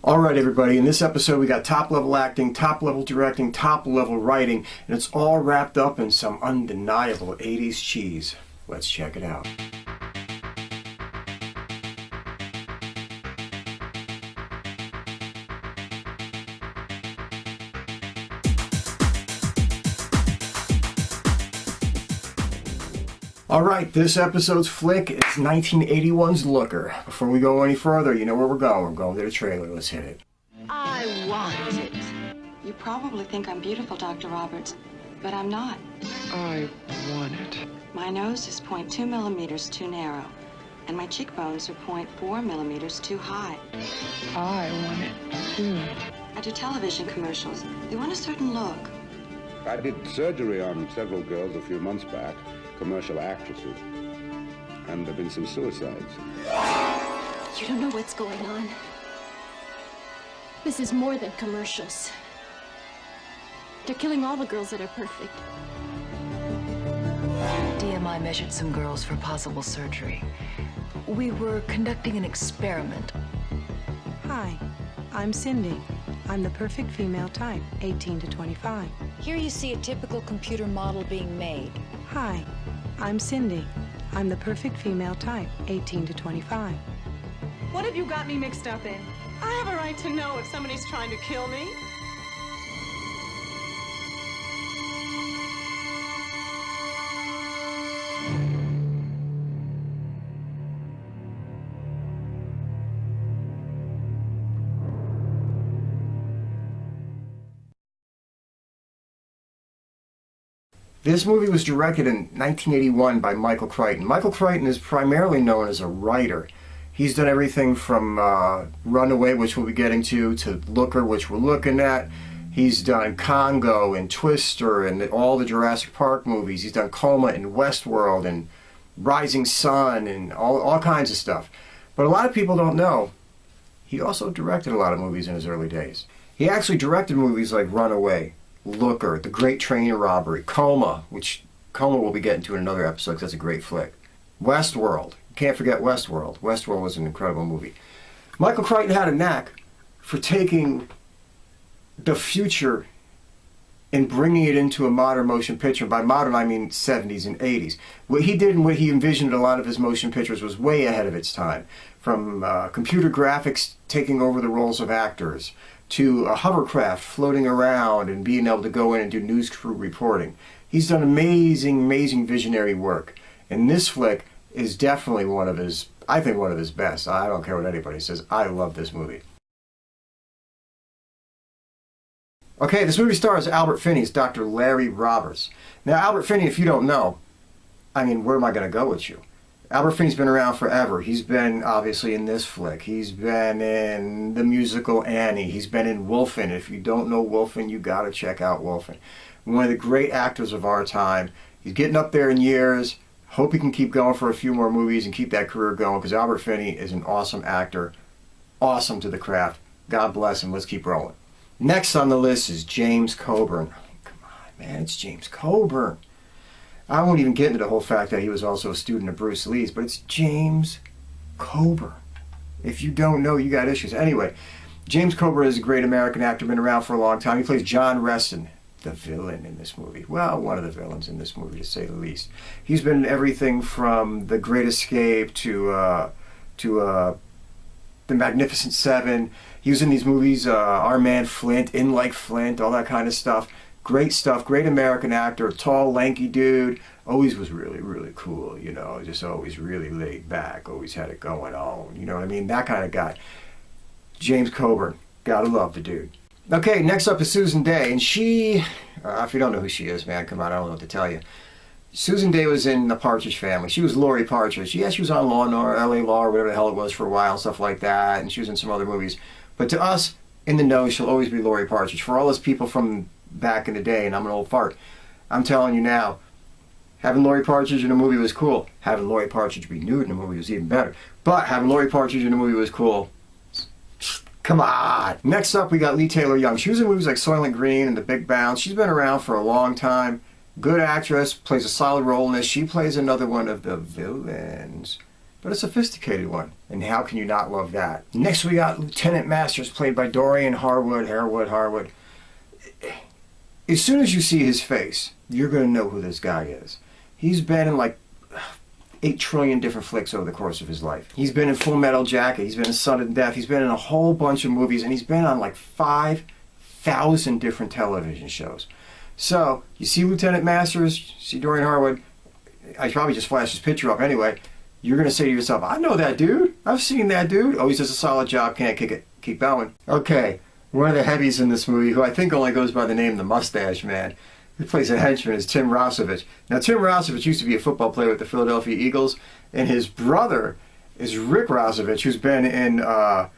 Alright everybody, in this episode we got top level acting, top level directing, top level writing, and it's all wrapped up in some undeniable 80s cheese. Let's check it out. Alright, this episode's flick is 1981's Looker. Before we go any further, you know where we're going. We're going to the trailer. Let's hit it. I want it. You probably think I'm beautiful, Dr. Roberts, but I'm not. I want it. My nose is 0.2 millimeters too narrow, and my cheekbones are 0.4 millimeters too high. I want it too. I do television commercials. They want a certain look. I did surgery on several girls a few months back, commercial actresses, and there have been some suicides. You don't know what's going on. This is more than commercials. They're killing all the girls that are perfect. DMI measured some girls for possible surgery. We were conducting an experiment. Hi, I'm Cindy. I'm the perfect female type, 18 to 25. Here you see a typical computer model being made. Hi, I'm Cindy. I'm the perfect female type, 18 to 25. What have you got me mixed up in? I have a right to know if somebody's trying to kill me. This movie was directed in 1981 by Michael Crichton. Michael Crichton is primarily known as a writer. He's done everything from Runaway, which we'll be getting to Looker, which we're looking at. He's done Congo and Twister and all the Jurassic Park movies. He's done Coma and Westworld and Rising Sun and all kinds of stuff. But a lot of people don't know, he also directed a lot of movies in his early days. He actually directed movies like Runaway, Looker, The Great Train Robbery, Coma, which Coma we'll be getting to in another episode because that's a great flick. Westworld. Can't forget Westworld. Westworld was an incredible movie. Michael Crichton had a knack for taking the future and bringing it into a modern motion picture. By modern, I mean 70s and 80s. What he did and what he envisioned in a lot of his motion pictures was way ahead of its time. From computer graphics taking over the roles of actors, to a hovercraft floating around and being able to go in and do news crew reporting. He's done amazing, amazing visionary work. And this flick is definitely one of his, I think one of his best. I don't care what anybody says. I love this movie. Okay, this movie stars Albert Finney as Dr. Larry Roberts. Now, Albert Finney, if you don't know, I mean, where am I going to go with you? Albert Finney's been around forever. He's been, obviously, in this flick. He's been in the musical Annie. He's been in Wolfen. If you don't know Wolfen, you got to check out Wolfen. One of the great actors of our time. He's getting up there in years. Hope he can keep going for a few more movies and keep that career going, because Albert Finney is an awesome actor. Awesome to the craft. God bless him. Let's keep rolling. Next on the list is James Coburn. Oh, come on, man. It's James Coburn. I won't even get into the whole fact that he was also a student of Bruce Lee's, but it's James Coburn. If you don't know, you got issues. Anyway, James Coburn is a great American actor, been around for a long time. He plays John Reston, the villain in this movie. Well, one of the villains in this movie, to say the least. He's been in everything from The Great Escape to The Magnificent Seven. He was in these movies, Our Man Flint, In Like Flint, all that kind of stuff. Great stuff, great American actor, tall, lanky dude. Always was really, really cool, you know, just always really laid back, always had it going on, you know what I mean? That kind of guy. James Coburn, gotta love the dude. Okay, next up is Susan Dey, and she, if you don't know who she is, man, come on, I don't know what to tell you. Susan Dey was in The Partridge Family. She was Laurie Partridge. Yeah, she was on Law & Order, LA Law, or whatever the hell it was for a while, stuff like that, and she was in some other movies. But to us, in the know, she'll always be Laurie Partridge. For all those people from back in the day, and I'm an old fart, I'm telling you now, having Laurie Partridge in a movie was cool. Having Laurie Partridge be nude in a movie was even better. But having Laurie Partridge in a movie was cool. Come on! Next up, we got Leigh Taylor Young. She was in movies like Soylent Green and The Big Bounce. She's been around for a long time. Good actress, plays a solid role in this. She plays another one of the villains. but a sophisticated one. And how can you not love that? Next we got Lieutenant Masters, played by Dorian Harewood. As soon as you see his face, you're going to know who this guy is. He's been in like 8 trillion different flicks over the course of his life. He's been in Full Metal Jacket, he's been in Sudden Death, he's been in a whole bunch of movies, and he's been on like 5,000 different television shows. So, you see Lieutenant Masters, you see Dorian Harewood, I probably just flashed his picture up anyway, you're going to say to yourself, I know that dude, I've seen that dude, always does a solid job, can't kick it, keep going. Okay, one of the heavies in this movie, who I think only goes by the name The Mustache Man, who plays a henchman, is Tim Rossovich. Now, Tim Rossovich used to be a football player with the Philadelphia Eagles, and his brother is Rick Rossovich, who's been in, I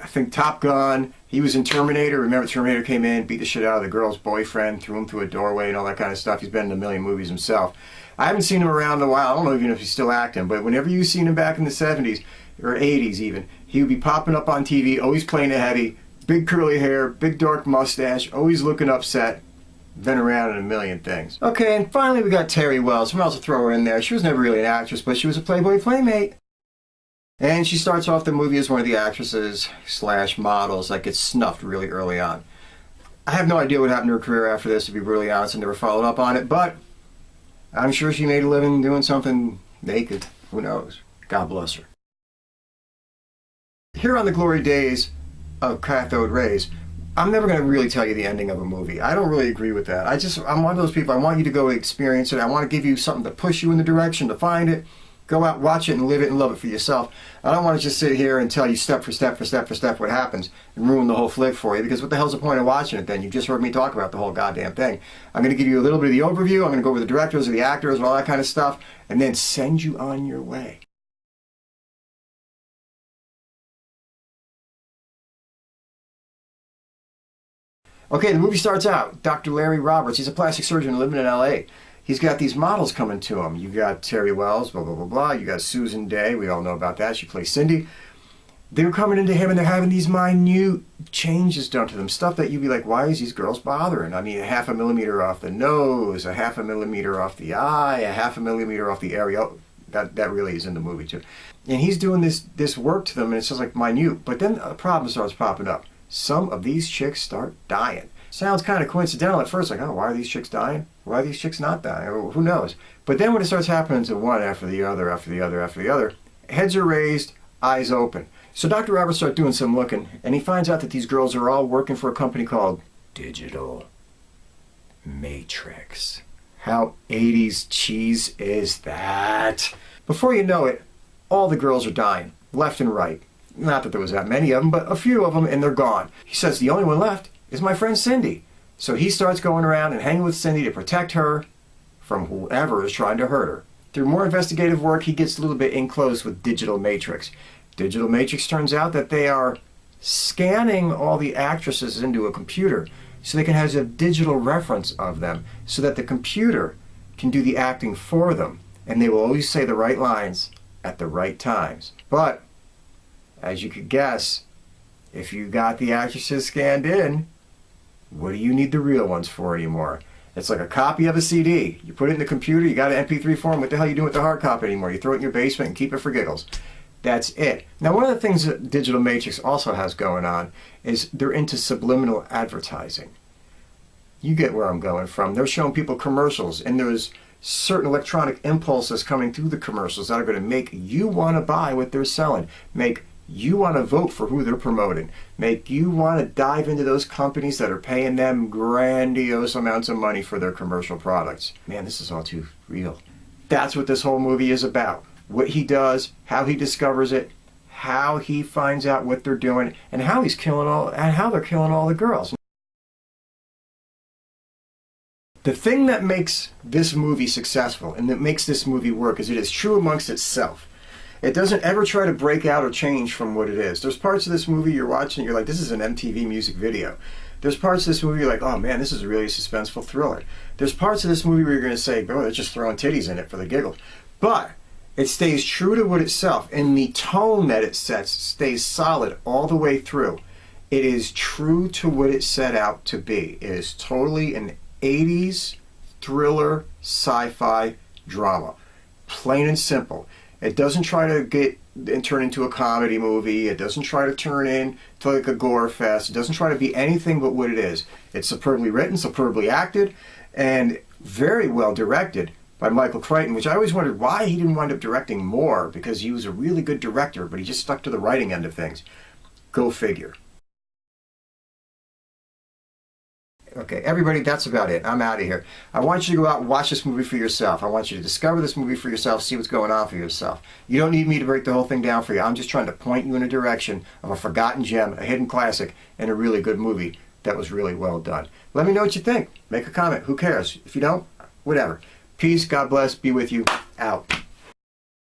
think, Top Gun. He was in Terminator. Remember, Terminator came in, beat the shit out of the girl's boyfriend, threw him through a doorway and all that kind of stuff. He's been in a million movies himself. I haven't seen him around in a while. I don't know even if he's still acting, but whenever you've seen him back in the 70s, or 80s even, he would be popping up on TV, always playing a heavy, big curly hair, big dark mustache, always looking upset. Been around in a million things. Okay, and finally we got Terri Wells. Someone else to throw her in there. She was never really an actress, but she was a Playboy playmate. And she starts off the movie as one of the actresses / models that gets snuffed really early on. I have no idea what happened to her career after this, to be brutally honest. I never followed up on it, but I'm sure she made a living doing something naked. Who knows? God bless her. Here on the glory days of cathode rays, I'm never going to really tell you the ending of a movie. I don't really agree with that. I'm one of those people, I want you to go experience it. I want to give you something to push you in the direction to find it. Go out, watch it, and live it and love it for yourself. I don't want to just sit here and tell you step for step what happens and ruin the whole flick for you, because what the hell's the point of watching it then? You've just heard me talk about the whole goddamn thing. I'm going to give you a little bit of the overview. I'm going to go over the directors or the actors and all that kind of stuff, and then send you on your way. Okay, the movie starts out. Dr. Larry Roberts, he's a plastic surgeon living in L.A. He's got these models coming to him. You got Terri Wells, blah, blah, blah, blah. You got Susan Day. We all know about that. She plays Cindy. They're coming into him and they're having these minute changes done to them. Stuff that you'd be like, why is these girls bothering? I mean, a 0.5 millimeter off the nose, a 0.5 millimeter off the eye, a 0.5 millimeter off the areola. That really is in the movie too. And he's doing this work to them, and it's just like minute. But then a problem starts popping up. Some of these chicks start dying. Sounds kind of coincidental at first, like, oh, why are these chicks dying? Why are these chicks not dying? Or, who knows? But then when it starts happening to one after the other, heads are raised, eyes open. So Dr. Roberts starts doing some looking, and he finds out that these girls are all working for a company called Digital Matrix. How 80s cheese is that? Before you know it, all the girls are dying, left and right. Not that there was that many of them, but a few of them, and they're gone. He says the only one left is my friend Cindy. So he starts going around and hanging with Cindy to protect her from whoever is trying to hurt her. Through more investigative work, he gets a little bit in close with Digital Matrix. Digital Matrix turns out that they are scanning all the actresses into a computer so they can have a digital reference of them so that the computer can do the acting for them. And they will always say the right lines at the right times. But as you could guess, if you got the actresses scanned in, what do you need the real ones for anymore? It's like a copy of a CD. You put it in the computer, you got an MP3 form, what the hell are you doing with the hard copy anymore? You throw it in your basement and keep it for giggles. That's it. Now, one of the things that Digital Matrix also has going on is they're into subliminal advertising. You get where I'm going from. They're showing people commercials, and there's certain electronic impulses coming through the commercials that are going to make you want to buy what they're selling, make you want to vote for who they're promoting, make you want to dive into those companies that are paying them grandiose amounts of money for their commercial products. Man, this is all too real. That's what this whole movie is about. What he does, how he discovers it, how he finds out what they're doing, and how they're killing all the girls. The thing that makes this movie successful and that makes this movie work is it is true amongst itself. It doesn't ever try to break out or change from what it is. There's parts of this movie you're watching, you're like, this is an MTV music video. There's parts of this movie you're like, oh man, this is a really suspenseful thriller. There's parts of this movie where you're going to say, oh, they're just throwing titties in it for the giggles. But it stays true to what itself, and the tone that it sets stays solid all the way through. It is true to what it set out to be. It is totally an 80s thriller sci-fi drama. Plain and simple. It doesn't try to get and turn into a comedy movie. It doesn't try to turn into like a gore fest. It doesn't try to be anything but what it is. It's superbly written, superbly acted, and very well directed by Michael Crichton, which I always wondered why he didn't wind up directing more, because he was a really good director, but he just stuck to the writing end of things. Go figure. Okay, everybody, that's about it. I'm out of here. I want you to go out and watch this movie for yourself. I want you to discover this movie for yourself, see what's going on for yourself. You don't need me to break the whole thing down for you. I'm just trying to point you in a direction of a forgotten gem, a hidden classic, and a really good movie that was really well done. Let me know what you think. Make a comment. Who cares? If you don't, whatever. Peace, God bless, be with you, out.